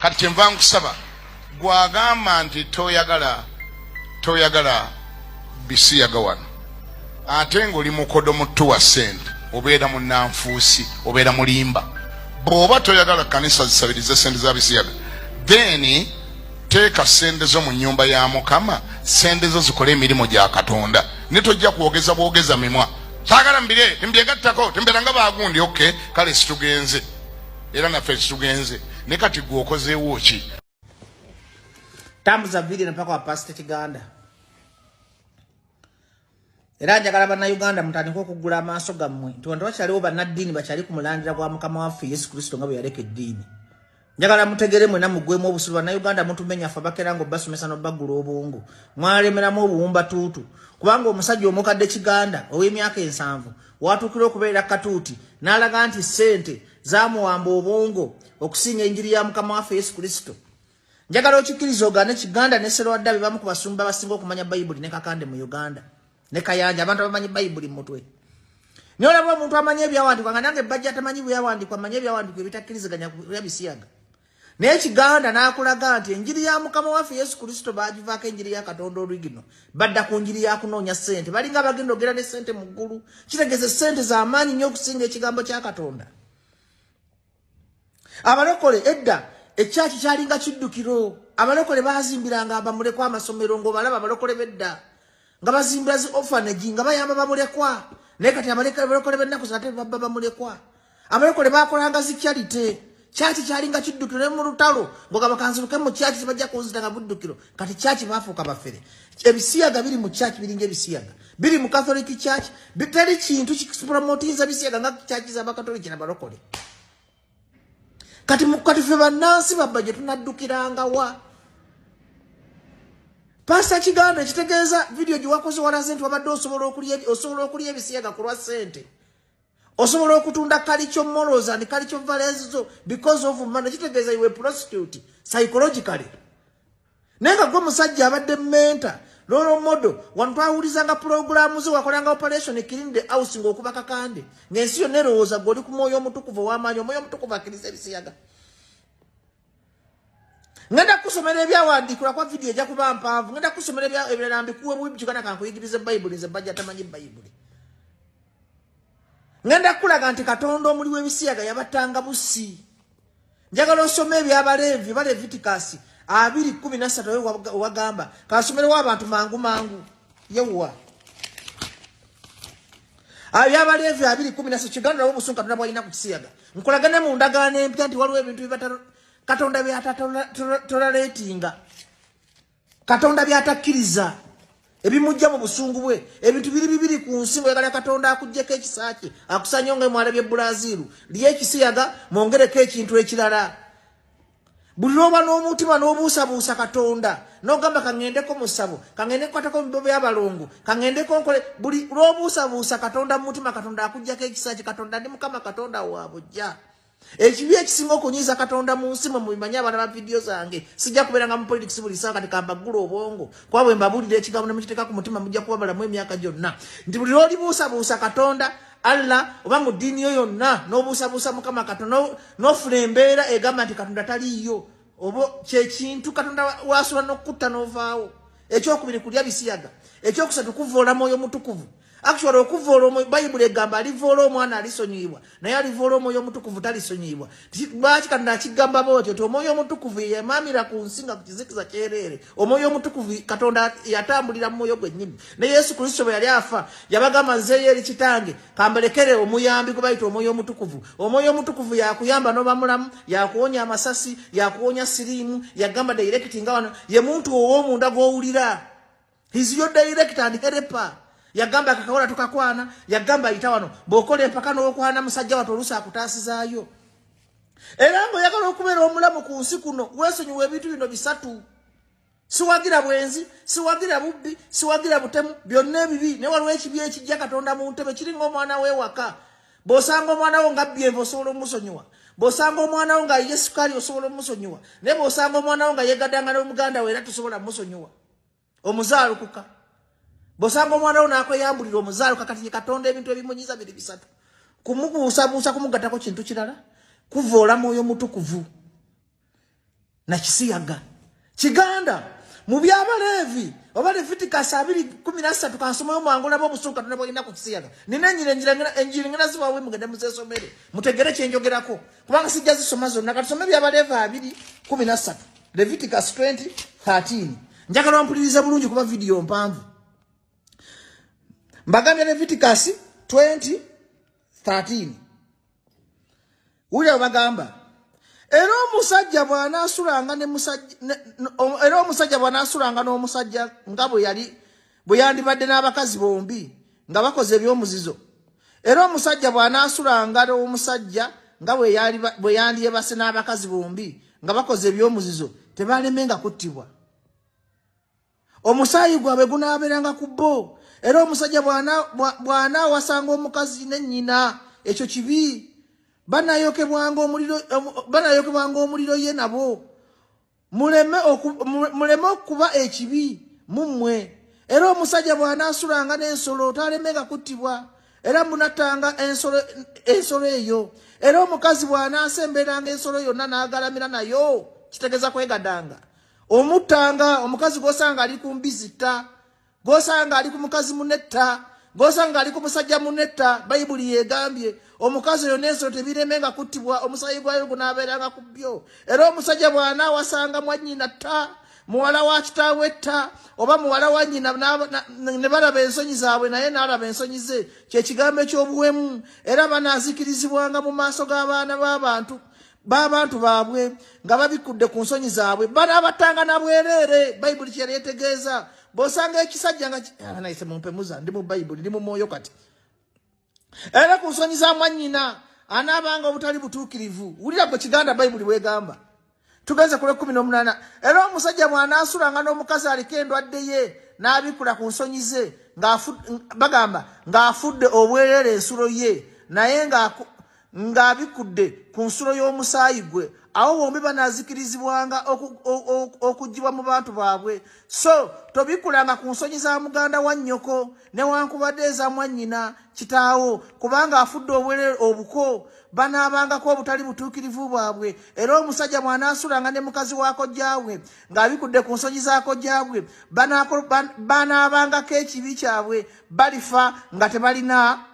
kati kyenva nkusaba gwagamba nti toyagala bisiyaga wano ate ng'oli mukodo mutu wa sente obeera munnanfuusi obeera mulimba bw'oba toyagala kanisa zisabirize sente za bisiyaga then teeka sente zo mu nnyumba ya Mukama sente zo zikole emirimu gya Katonda ne tojja kwogeza bwogeza mimwa saagala mbire tembyegattako tembeeranga baagundi okay kale situgenze era naffe situgenze ne kati gwe okozeewo ki tambuza video mpaka wa Pastor Kiganda era njagala bannayuganda mutandika okugula amaaso gammwe nti wantu bakyaliwo bannaddiini bakyali ku mulandira gwa Mukama waffe Yesu Kristo nga bwe yaleka eddiini njagala mutegere mwena mugwemu obusuulu bannayuganda mutumenya ffe abakera nga obbasomesa n'obbagula obwongo mwalemeramu obuwumba tuutu kubanga omusajja omukadde Kiganda ow'emyaka 7 watuukira okubeera katuuti n'alaga nti ssente zaamuwamba obwongo okusinga enjiri ya Mukama waffe Yesu Kristo njagala okikkiriza ogaane Kiganda ne Sserwadda bamu ku basumba abasinga okumanya Bayibuli ne Kakande mu Uganda ne Kayanja abantu abamanyi Bayibuli mu mutwe ne olaba omuntu amanyi ebyawandiikwa nga nange bajja atamanyi byawandiikwa amanyi ebyawandiikwa ebitakkiriziganya ku bisiyaga naye Kiganda n'akulaga nti enjiri ya Mukama waffe Yesu Kristo baagivaako enjiri ya Katonda olwigino badda ku njiri ya kunoonya ssente balinga bagenda ogera ne ssente mu ggulu kitegeeza ssente z'amaanyi nnyo okusinga ekigambo kya Katonda abalokole edda ekyaki kyalinga kiddukiro abalokole baazimbiranga abamulekwa amasomero ng'obalaba abalokole bedda nga bazimbira zi orphanage nga bayamba bamulekwa naye kati abalokole b'ennaku zate babba bamulekwa abalokole baakolanga zikyalite kyaki kyalinga kiddukiro ne mu lutalo ngoga bakanziruke mu kyaki tebajja kunzitanga buddukiro kati kyaki baafuuka bafere ebisiyaga biri mu kyaki biringa ebisiyaga biri mu Catholic Church bitali kintu kipromotinza bisiyaga nga kyaki z'abakatoliki n'abalokole kati ffe bannansi babba gye tunaddukiranga wa Pastor Kiganda ekitegeeza video gye wakoze walaze nti wabadde osobola okulya ebisiyaga ku lwa ssente osobola okutunda kalicho morals and kalicho values because of money kitegeeza iwe prostitute psychologically nenga gwe musajja abadde menta lolo modo wantu awulizanga programu ze wakolanga operation killing the house ng'okuba Kakande ng'ensi yonna erowooza gwe oli ku mwoyo omutukuvu w'amaanyi omwoyo omutukuvu akkiriza ebisiyaga ngenda kusomera ebyawandiikibwa kwa video ejja kuba mpanvu ngenda kusomera ebirala mbikuwe bubi Kiganda kankuyigirize Bayibuli nze bajja tamanyi Bayibuli ngenda kulaga nti Katonda omuli w'ebisiyaga yabatanga busi njagala osome eby'Abaleevi ba Leviticus 2:13 wagamba kasomerewo abantu mangu yewwa eby'Abaleevi 2:13 Kiganda nawo obusungu Katonda bw'alina ku kisiyaga nkolagane mu ndagaano empya nti waliwo ebintu Katonda by'atatoleratinga Katonda by'atakkiriza ebimujja mu busungu bwe ebintu biri ku nsi oyagala Katonda akuggyeko ekisa kye akusanya nga mwalabye Brazil liye ekisiyaga mwongereko ekintu ekirala buli lwoba n'omutima n'obuusabuusa Katonda n'ogamba kangendeko mu ssabo kangende kukwatako mu bibo by'abalongo kangendeko nkole buli lw'obuusabuusa Katonda mu mutima Katonda akuggyako ekisa kye Katonda ndi Mukama Katonda waabujja ekibi ekisinga okunyiiza Katonda mu nsi mu bimanyi abaana ba video zange sijja kubeera nga mu politics buli saa kati kambagula obwongo kuba bwe mbabulira ekigambo ne mukiteeka ku mutima mujja kuba balamu emyaka gyonna nti buli lw'olibuusabuusa Katonda Allah oba mu ddiini yo yonna n'obuusabuusa Mukama Katonda n'ofuna embeera egamba nti Katonda taliiyo oba kyekintu Katonda wasula n'okutta n'ovaawo ekyokubiri kulya bisiyaga ekyokusatu kuvoola mwoyo mutukuvu actually okuvoola omwoyo Bayibuli egamba alivoola omwana alisonyiyibwa naye alivoola omwoyo omutukuvu talisonyiyibwa lwaki Katonda akigamba bw'otyo ti omwoyo omutukuvu yemaamira ku nsi nga ku kizikiza kyereere omwoyo omutukuvu Katonda yatambulira mu mwoyo gwennyini ne Yesu Kristo bwe yali afa yabagamba nzeeyo eri kitange kambalekere omuyambi gwe bayita omwoyo omutukuvu yakuyamba n'oba mulamu yakuwonya amasasi yakuwonya siriimu yagamba direct nga wano ye muntu ow'omunda gw'owulira he's your direct and helper yagamba akakawola tukakwana yagamba ayita wano bw'okola empaka n'okwana musajja wato oluusi akutaasizaayo era ng'oyagala okubeera omulamu ku nsi kuno weesonyiwa ebintu bino bisatu siwagira bwenzi siwagira bubbi siwagira butemu byonna ebibi naye waliwo ekibi ekijja Katonda mu ntebe kiri ng'omwana w'ewaka bw'osanga omwana wo nga byenvu osobola omusonyiwa bw'osanga omwana wo nga ye sukaali osobola omusonyiwa naye bw'osanga omwana wo nga yegaddanga n'omuganda we era tosobola musonyiwa omuzaalukuka bosanga omwana wo nakweyambulira omuzaalo kakati Katonda ebintu ebimunyiza biri bisatu kumubuusabuusa kumugattako kintu kirala kuvoola mwoyo mutukuvu na Kisiyaga Kiganda mu by'Abaleevi oba Leviticus 2:13 kansoma mu angola bo busunka tunabo ina ku Kisiyaga nina enjiri ngina ziba we mugende muzesomere mutegere kyenjogerako kubanga sijja zisoma zonna katusome by'Abaleevi 2:13 Leviticus 20:13 njagala mpuliriza bulungi kuba video mpanvu mbagambye Leviticus 20:13 ule bagamba era omusajja bwana asulanga n'omusajja nga bwe yandibadde n'abakazi bombi nga bakoze ebyomuzizo era omusajja bwana asulanga n'omusajja nga bwe yandiyebase n'abakazi bombi nga bakoze ebyomuzizo tebalemenga kuttibwa omusaayi gwabwe gunaaberanga ku bo era omusajja bwana awasanga omukazi ne nnyina ekyo kibi banayokebwanga omuliro ye nabo muleme okuba ekibi mummwe era omusajja bw'anaasulanga n'ensolo talemenga kuttibwa era munatanga ensolo eyo era omukazi bw'anaasemberanga ensolo yonna n'agalamira nayo kitegeeza kwegadanga omuttanga omukazi gw'osanga ali ku mbizita gw'osanga ali ku mukazi munetta gw'osanga ali ku musajja munetta bayibuli yegambye omukazi oyo n'ensolo tebiremenga kuttibwa omusaayi gwayo gunaabeeranga ku byo era omusajja bw'anaawasanga mwannyina tta muwala wa kitaawe tta oba muwala wa nnyina ne balaba ensonyi zaabwe naye n'alaba ensonyi ze kyekigambo eky'obuwemu era banaazikirizibwanga mu maaso g'abaana b'abantu baabwe nga babikudde ku nsonyi zaabwe banaabattanga na bwereere bayibuli kye yeetegeeza bw'osanga ekisajja nga naise mumpemuza ndi mu bayibuli ndi mu mwoyo kati era ku nsonyi za mwannyina anaabanga obutali butuukirivu wulira gwe Kiganda bayibuli bwegamba tugenze ku 18 era omusajja bw'anaasulanga n'omukazi aliko endwadde ye n'abikula ku nsonyi ze bagamba ng'afudde obwereere ensulo ye naye ng'abikudde ku nsulo y'omusaayi gwe awo bombi banaazikirizibwanga okuggyibwa mu bantu baabwe so tobikulanga ku nsonyi za muganda wa nnyoko newankubadde eza mwannyina kitaawo kubanga afudde obwereere obuko banaabangako obutali butuukirivu bwabwe era omusajja bw'anaasulanga ne mukazi wa kojjaawe ng'abikudde ku nsonyi za kojjaawe banaabangako ekibi kyabwe balifa nga tebalina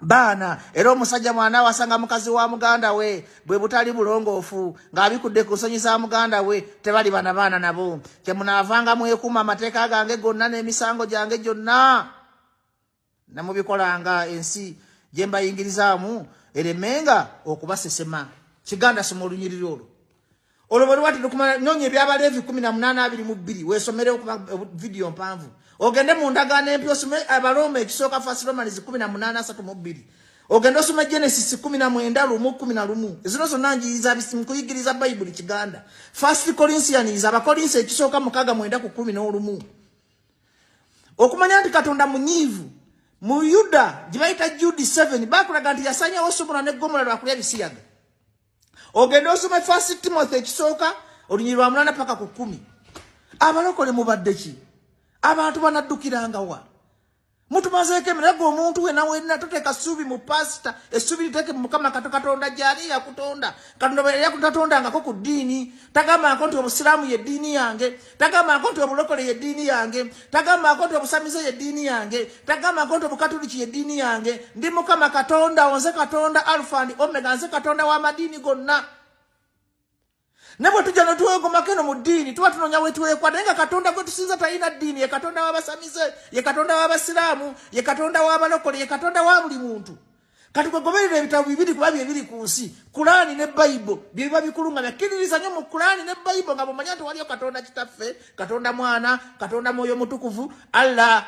baana era omusajja mwana wasanga mukazi wa muganda we bwe butali bulongoofu ng'abikudde ku nsonyi za muganda we tebali baana nabo kyemunaavanga mwekuuma amateeka gange gonna n'emisango gyange gyonna namubikolanga ensi gye mbayingirizaamu eremenga okubasesema Kiganda soma olunyiriri olwo bwe lwati tukumala nnoonya eby'Abaleevi 18:22 weesomere okuba video mpanvu ogende mu ndagaano empya osome Abaroma ekisooka First Romans 18:32 ogende osome Genesis 19:11 zino zonna njiriza nkuyigiriza bayibuli Kiganda First Corinthians Abakorinsi ekisooka 6:11 okumanya nti Katonda munyiivu mu Yuda gye bayita Jude 7 bakulaga nti yasanyawo Sodomu ne Gomora lwakulya bisiyaga ogende osome First Timothy ekisooka olunyiriri 8 paka ku 10 abalokole mubadde ki abantu banaddukiranga wa mutumazeeko emirego omuntu wenna toteeka ssuubi mu pasita essuubi liteeke mu Mukama Katonda gy'ali yakutonda Katonda bwe yakutatondangako ku ddiini tagambako nti obusiraamu ye ddiini yange tagambako nti obulokole ye ddiini yange tagambako nti obusamize ye ddiini yange tagambako nti obukatoliki ye ddiini yange ndi Mukama Katonda nze Katonda Alpha and Omega nze Katonda w'amadiini gonna ne bwe tujja netuwegomako eno mu ddiini tuba tunoonya wetuweekwa naye nga Katonda gwe tusinza talina ddiini ye Katonda w'abasamize ye Katonda w'abasiraamu ye Katonda w'abalokole ye Katonda wa buli muntu kati kwegoberera ebitabo 2 kuba bye ku nsi Kulaani ne Bayibuli bye biba bikulu nga byakkiririza nnyo mu Kulaani ne Bayibuli nga bw'omanya nti waliyo Katonda Kitaffe Katonda Mwana Katonda Mwoyo Mutukuvu Allah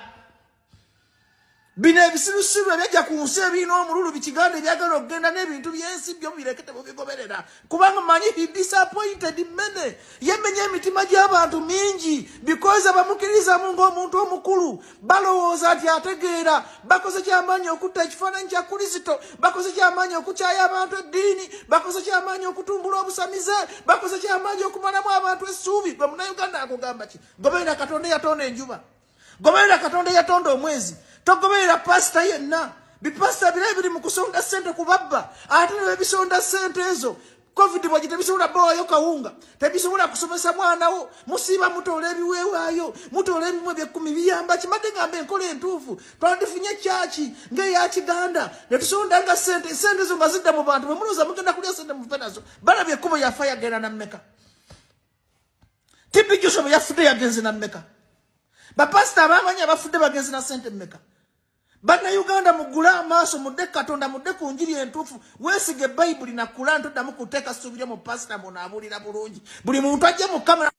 bino ebisirusiru ebyajja ku nsi ebirina omululu bikiganda ebyagala okugenda n'ebintu by'ensi byo birekete mubigoberera kubanga manyi he disappointed many yemenya emitima gy'abantu mingi because abamukirizamu ng'omuntu omukulu balowooza nti ategeera bakoze kyamaanyi okutta ekifaananyi kya Kristo bakoze kyamaanyi okukyaya abantu eddiini bakoze kyamaanyi okutumbula obusamize bakoze kyamaanyi okumalamu abantu essuubi gwe munnayuganda akugamba ki goberera Katonda eyatonda enjuba goberera Katonda eyatonda omwezi togoberera pasita yenna bipasita bire biri mu kusonda ssente ku babba ate ne bebisonda ssente ezo covid bwaji tebisobola boyo kawunga tebisobola kusomesa mwana wo musiba mutola ebiwewayo mutola ebimwe bye 10 biyamba kimade ngambe enkola entuufu twandifunye chachi ngeya kiganda netusonda nga sente zo ngazidda mu bantu bwemuloza mugenda kulya sente mu penazo bala bye kubo yafa yagenda na mmeka tipi Joshua yafudde yagenze na mmeka bapasta abamanya bafudde bagenze na sente mmeka bana Uganda mugula amaso mudde Katonda mudde ku njiri entuufu weesige Bible na Quran toddamu kuteeka subira mu pasta bona abulira bulungi buli muntu ajje mu kamera